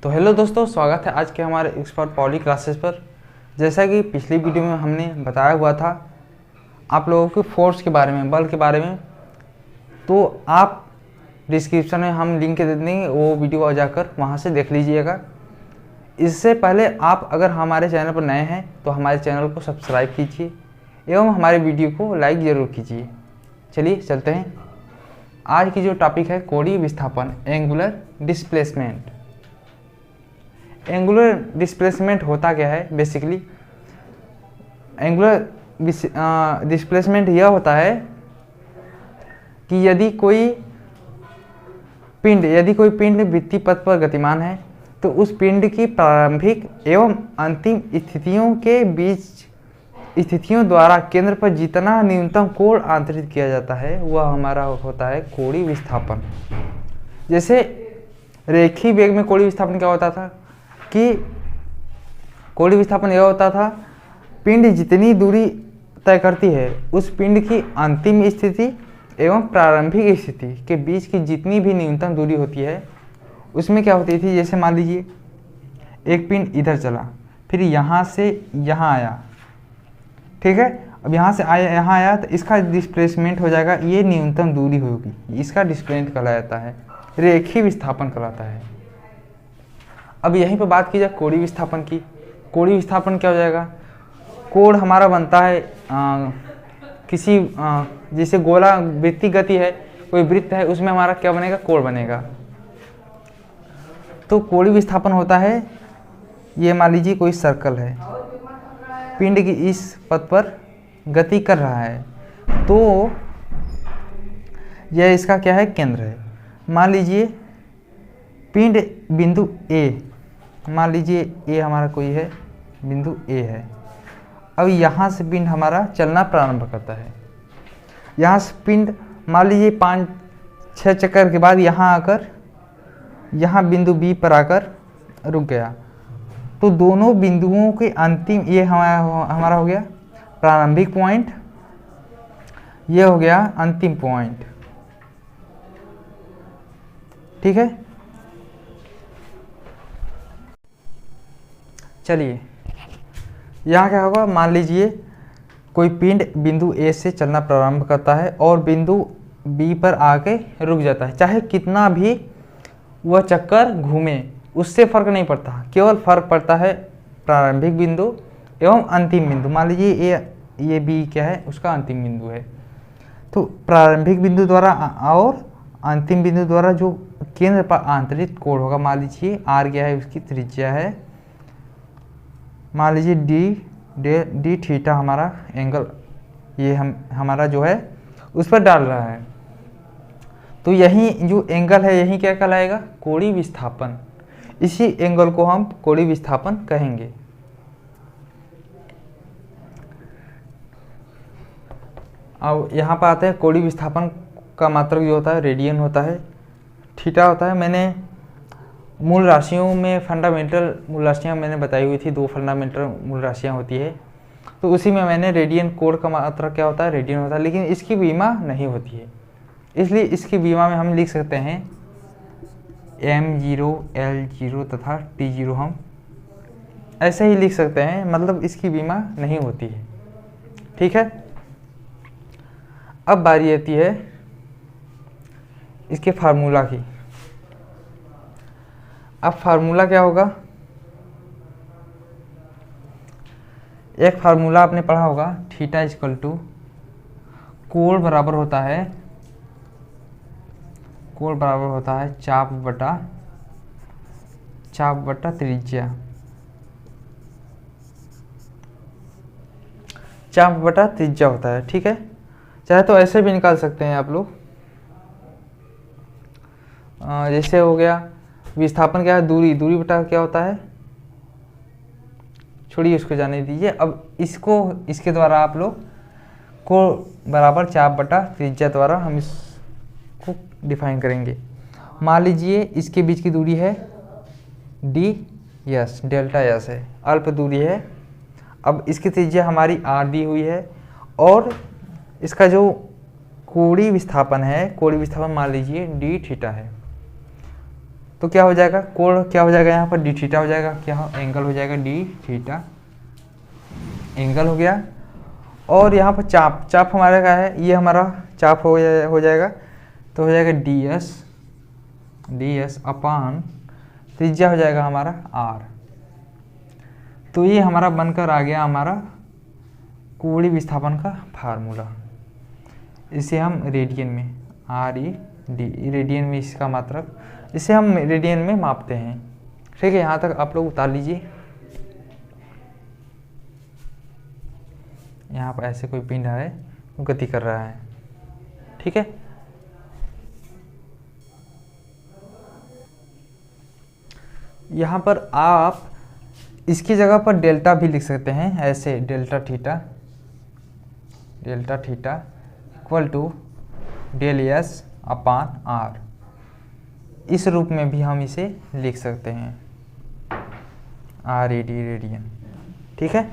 तो हेलो दोस्तों, स्वागत है आज के हमारे एक्सपर्ट पॉली क्लासेस पर। जैसा कि पिछली वीडियो में हमने बताया हुआ था आप लोगों के फोर्स के बारे में, बल के बारे में, तो आप डिस्क्रिप्शन में हम लिंक दे देंगे, वो वीडियो जाकर वहाँ से देख लीजिएगा। इससे पहले आप अगर हमारे चैनल पर नए हैं तो हमारे चैनल को सब्सक्राइब कीजिए एवं हमारे वीडियो को लाइक ज़रूर कीजिए। चलिए चलते हैं। आज की जो टॉपिक है कोणीय विस्थापन, एंगुलर डिस्प्लेसमेंट। एंगुलर डिस्प्लेसमेंट होता क्या है? बेसिकली एंगुलर डिस्प्लेसमेंट यह होता है कि यदि कोई पिंड वृत्तीय पथ पर गतिमान है तो उस पिंड की प्रारंभिक एवं अंतिम स्थितियों द्वारा केंद्र पर जितना न्यूनतम कोण आंतरित किया जाता है वह हमारा होता है कोणीय विस्थापन। जैसे रेखीय वेग में कोणीय विस्थापन क्या होता था कि कोणीय विस्थापन यह होता था, पिंड जितनी दूरी तय करती है उस पिंड की अंतिम स्थिति एवं प्रारंभिक स्थिति के बीच की जितनी भी न्यूनतम दूरी होती है उसमें क्या होती थी। जैसे मान लीजिए एक पिंड इधर चला, फिर यहाँ से यहाँ आया, ठीक है। अब यहाँ से आया यहाँ आया तो इसका डिस्प्लेसमेंट हो जाएगा, ये न्यूनतम दूरी होगी, इसका डिस्प्लेसमेंट कहलाया जाता है, रेखीय विस्थापन कहलाता है। अब यहीं पर बात की जाए कोणीय विस्थापन की। कोणीय विस्थापन क्या हो जाएगा? कोण हमारा बनता है किसी जैसे गोला वृत्तीय गति है, कोई वृत्त है, उसमें हमारा क्या बनेगा? कोण बनेगा। तो कोणीय विस्थापन होता है, ये मान लीजिए कोई सर्कल है, पिंड की इस पथ पर गति कर रहा है, तो यह इसका क्या है? केंद्र है। मान लीजिए पिंड बिंदु ए, मान लीजिए ए हमारा कोई है, बिंदु ए है। अब यहाँ से पिंड हमारा चलना प्रारंभ करता है। यहाँ से पिंड मान लीजिए 5-6 चक्कर के बाद यहाँ आकर यहाँ बिंदु बी पर आकर रुक गया, तो दोनों बिंदुओं के अंतिम, ये हमारा हो गया प्रारंभिक पॉइंट, ये हो गया अंतिम पॉइंट, ठीक है। चलिए यहाँ क्या होगा? मान लीजिए कोई पिंड बिंदु ए से चलना प्रारंभ करता है और बिंदु बी पर आके रुक जाता है। चाहे कितना भी वह चक्कर घूमे उससे फर्क नहीं पड़ता, केवल फर्क पड़ता है प्रारंभिक बिंदु एवं अंतिम बिंदु। मान लीजिए ये बी क्या है? उसका अंतिम बिंदु है। तो प्रारंभिक बिंदु द्वारा और अंतिम बिंदु द्वारा जो केंद्र पर आंतरिक कोण होगा, मान लीजिए आर क्या है? उसकी त्रिज्या है, मान लीजिए डी थीटा हमारा एंगल, ये हमारा जो है उस पर डाल रहा है, तो यही जो एंगल है यही क्या कहलाएगा? कोणीय विस्थापन। इसी एंगल को हम कोणीय विस्थापन कहेंगे। अब यहाँ पर आते हैं, कोणीय विस्थापन का मात्रक जो होता है रेडियन होता है, थीटा होता है। मैंने मूल राशियों में फंडामेंटल मूल राशियाँ मैंने बताई हुई थी, 2 फंडामेंटल मूल राशियाँ होती है, तो उसी में मैंने रेडियन कोण का मात्रक क्या होता है? रेडियन होता है। लेकिन इसकी बीमा नहीं होती है, इसलिए इसकी बीमा में हम लिख सकते हैं m0, l0 तथा t0, हम ऐसे ही लिख सकते हैं, मतलब इसकी बीमा नहीं होती है, ठीक है। अब बारी आती है इसके फार्मूला की। अब फार्मूला क्या होगा? एक फार्मूला आपने पढ़ा होगा, थीटा इक्वल टू कोण बराबर होता है, कोण बराबर होता है चाप बटा त्रिज्या, चाप बटा त्रिज्या होता है, ठीक है। चाहे तो ऐसे भी निकाल सकते हैं आप लोग। जैसे हो गया विस्थापन क्या है? दूरी बटा क्या होता है? छोड़िए, उसको जाने दीजिए। अब इसको इसके द्वारा आप लोग को बराबर चाप बटा त्रिज्या द्वारा हम इसको डिफाइन करेंगे। मान लीजिए इसके बीच की दूरी है डी यस, डेल्टा यस है, अल्प दूरी है। अब इसकी त्रिज्या हमारी आर दी हुई है और इसका जो कोणीय विस्थापन है, कोणीय विस्थापन मान लीजिए डी थीटा है। तो क्या हो जाएगा, कोण क्या हो जाएगा यहाँ पर डी थीटा हो जाएगा, क्या एंगल हो जाएगा डी थीटा, एंगल हो गया। और यहाँ पर चाप, चाप हमारा क्या है, ये हमारा चाप हो जाएगा, तो हो जाएगा डी एस अपान त्रिज्या हो जाएगा हमारा आर। तो ये हमारा बनकर आ गया हमारा कोणीय विस्थापन का फार्मूला। इसे हम रेडियन में RED रेडियन में इसका मात्रक, इसे हम रेडियन में मापते हैं। ठीक है, यहाँ तक आप लोग उतार लीजिए। यहाँ पर ऐसे कोई पिंड है वो गति कर रहा है। ठीक है, यहाँ पर आप इसकी जगह पर डेल्टा भी लिख सकते हैं, ऐसे delta theta equal to del S upon R, इस रूप में भी हम इसे लिख सकते हैं, RED रेडियन। ठीक है,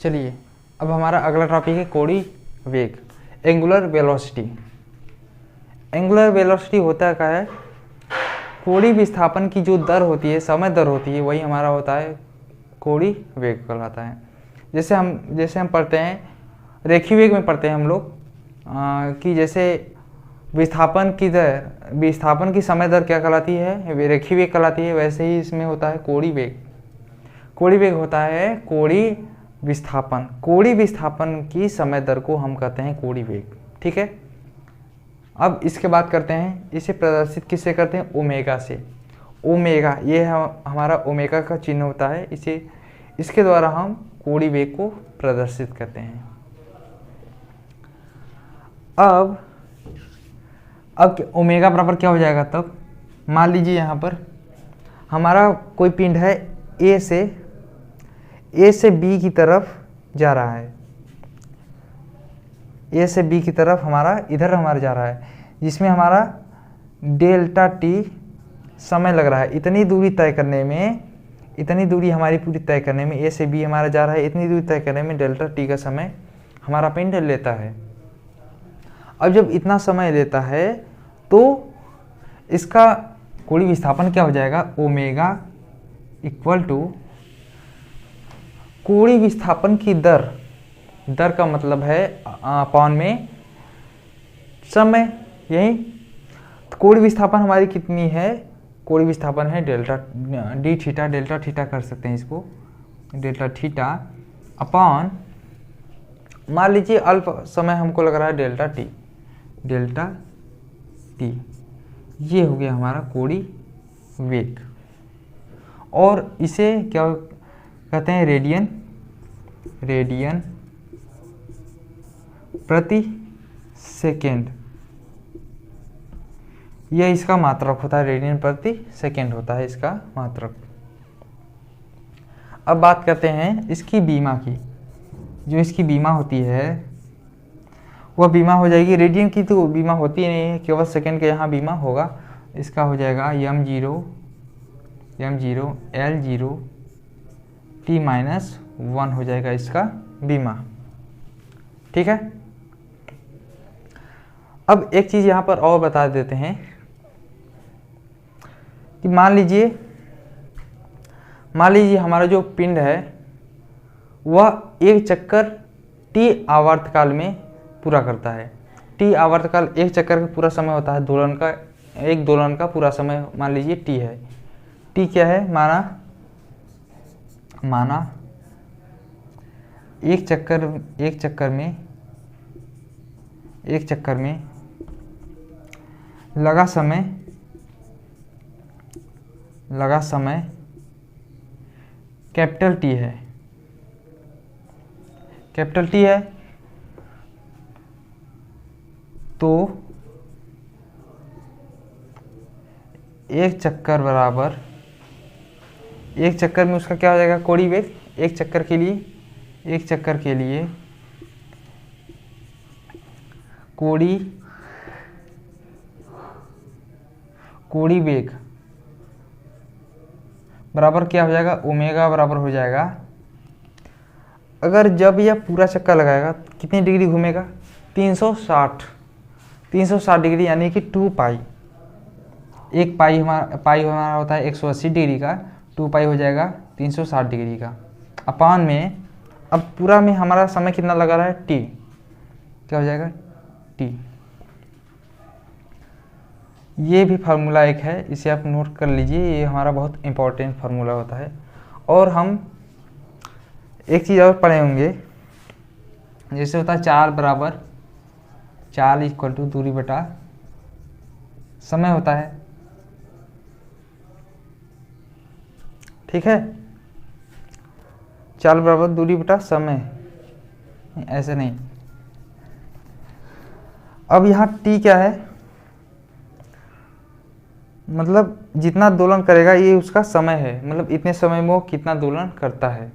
चलिए अब हमारा अगला टॉपिक है कोणीय वेग, एंगुलर वेलोसिटी। एंगुलर वेलोसिटी होता क्या है, कोणीय विस्थापन की जो दर होती है, समय दर होती है, वही हमारा होता है कोणीय वेग कहलाता है। जैसे हम पढ़ते हैं रेखीय वेग में पढ़ते हैं हम लोग कि जैसे विस्थापन की समय दर क्या कहलाती है, रेखीय वेग कहलाती है, वैसे ही इसमें होता है कोणीय वेग। कोणीय वेग होता है कोणीय विस्थापन की समय दर को हम कहते हैं कोणीय वेग। ठीक है, अब इसके बात करते हैं, इसे प्रदर्शित किससे करते हैं, ओमेगा से। ओमेगा, ये हमारा ओमेगा का चिन्ह होता है, इसके द्वारा हम कोणीय वेग को प्रदर्शित करते हैं। अब ओमेगा बराबर क्या हो जाएगा, तब मान लीजिए यहाँ पर हमारा कोई पिंड है ए से बी की तरफ जा रहा है, ए से बी की तरफ हमारा जा रहा है, जिसमें हमारा डेल्टा टी समय लग रहा है। इतनी दूरी हमारी पूरी तय करने में, ए से बी हमारा जा रहा है, इतनी दूरी तय करने में डेल्टा टी का समय हमारा पिंड लेता है। अब जब इतना समय लेता है तो इसका कोणीय विस्थापन क्या हो जाएगा, ओमेगा इक्वल टू कोणीय विस्थापन की दर का मतलब है अपॉन में समय, यही तो कोणीय विस्थापन हमारी कितनी है, कोणीय विस्थापन है डेल्टा थीटा कर सकते हैं इसको, डेल्टा थीटा अपॉन मान लीजिए अल्प समय हमको लग रहा है डेल्टा टी, ये हो गया हमारा कोणीय वेग। और इसे क्या कहते हैं, रेडियन प्रति सेकेंड, यह इसका मात्रक होता है, रेडियन प्रति सेकेंड होता है इसका मात्रक। अब बात करते हैं इसकी बीमा की। जो इसकी बीमा होती है वह बीमा हो जाएगी, रेडियन की तो बीमा होती नहीं है, केवल सेकेंड के यहाँ बीमा होगा। इसका हो जाएगा m0 L0 t-1 हो जाएगा इसका बीमा। ठीक है, अब एक चीज़ यहाँ पर और बता देते हैं कि मान लीजिए हमारा जो पिंड है वह एक चक्कर टी आवर्तकाल में पूरा करता है। टी आवर्तकाल एक चक्कर का पूरा समय होता है, एक दोलन का पूरा समय मान लीजिए टी है। टी क्या है, माना एक चक्कर में लगा समय कैपिटल टी है, तो एक चक्कर बराबर, एक चक्कर में उसका क्या हो जाएगा, कोणीय वेग। एक चक्कर के लिए कोणीय वेग बराबर क्या हो जाएगा, ओमेगा बराबर हो जाएगा, अगर जब यह पूरा चक्कर लगाएगा कितनी डिग्री घूमेगा, 360 360 डिग्री यानी कि 2 पाई। एक पाई हमारा होता है 180 डिग्री का, 2 पाई हो जाएगा 360 डिग्री का। अपान में अब पूरा में हमारा समय कितना लगा रहा है, टी, क्या हो जाएगा, टी। ये भी फार्मूला एक है, इसे आप नोट कर लीजिए, ये हमारा बहुत इंपॉर्टेंट फार्मूला होता है। और हम एक चीज़ और पढ़े होंगे, जैसे होता है चाल इक्वल टू दूरी बटा समय होता है, ठीक है। चाल बराबर दूरी बटा समय, ऐसे नहीं। अब यहाँ टी क्या है, मतलब जितना दोलन करेगा ये उसका समय है, मतलब इतने समय में वो कितना दोलन करता है।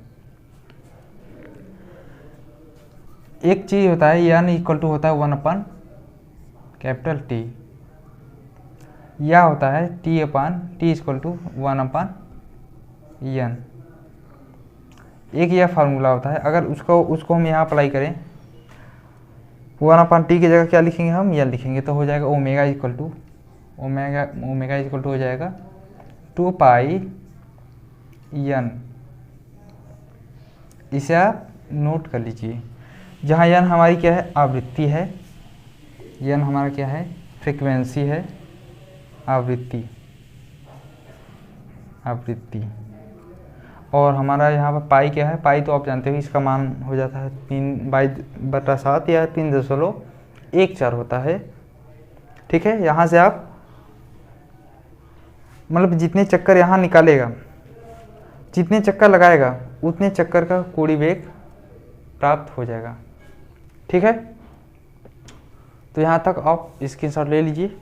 एक चीज होता है यानी इक्वल टू होता है 1 कैपिटल टी, या होता है टी इक्वल टू 1 n। एक यह फार्मूला होता है, अगर उसको हम यहाँ अप्लाई करें, 1 टी की जगह क्या लिखेंगे हम, यह लिखेंगे, तो हो जाएगा ओमेगा इक्वल टू हो जाएगा 2 पाई n। इसे आप नोट कर लीजिए। जहाँ n हमारी क्या है, आवृत्ति है, n हमारा क्या है, फ्रीक्वेंसी है, आवृत्ति। और हमारा यहाँ पर पाई क्या है, पाई तो आप जानते हो इसका मान हो जाता है 3/7 या 3.14 होता है, ठीक है। यहाँ से आप मतलब जितने चक्कर यहाँ निकालेगा, जितने चक्कर लगाएगा, उतने चक्कर का कोणीय वेग प्राप्त हो जाएगा, ठीक है। तो यहाँ तक आप स्क्रीनशॉट ले लीजिए।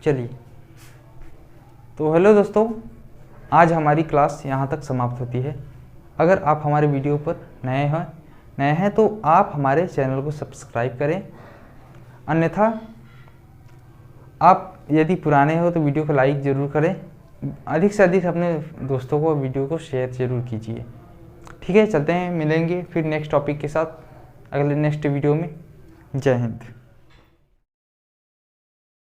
चलिए, तो हेलो दोस्तों, आज हमारी क्लास यहाँ तक समाप्त होती है। अगर आप हमारे वीडियो पर नए हैं तो आप हमारे चैनल को सब्सक्राइब करें, अन्यथा आप यदि पुराने हो तो वीडियो को लाइक ज़रूर करें। अधिक से अधिक अपने दोस्तों को वीडियो को शेयर ज़रूर कीजिए, ठीक है। चलते हैं, मिलेंगे फिर नेक्स्ट टॉपिक के साथ अगले नेक्स्ट वीडियो में। जय हिंद।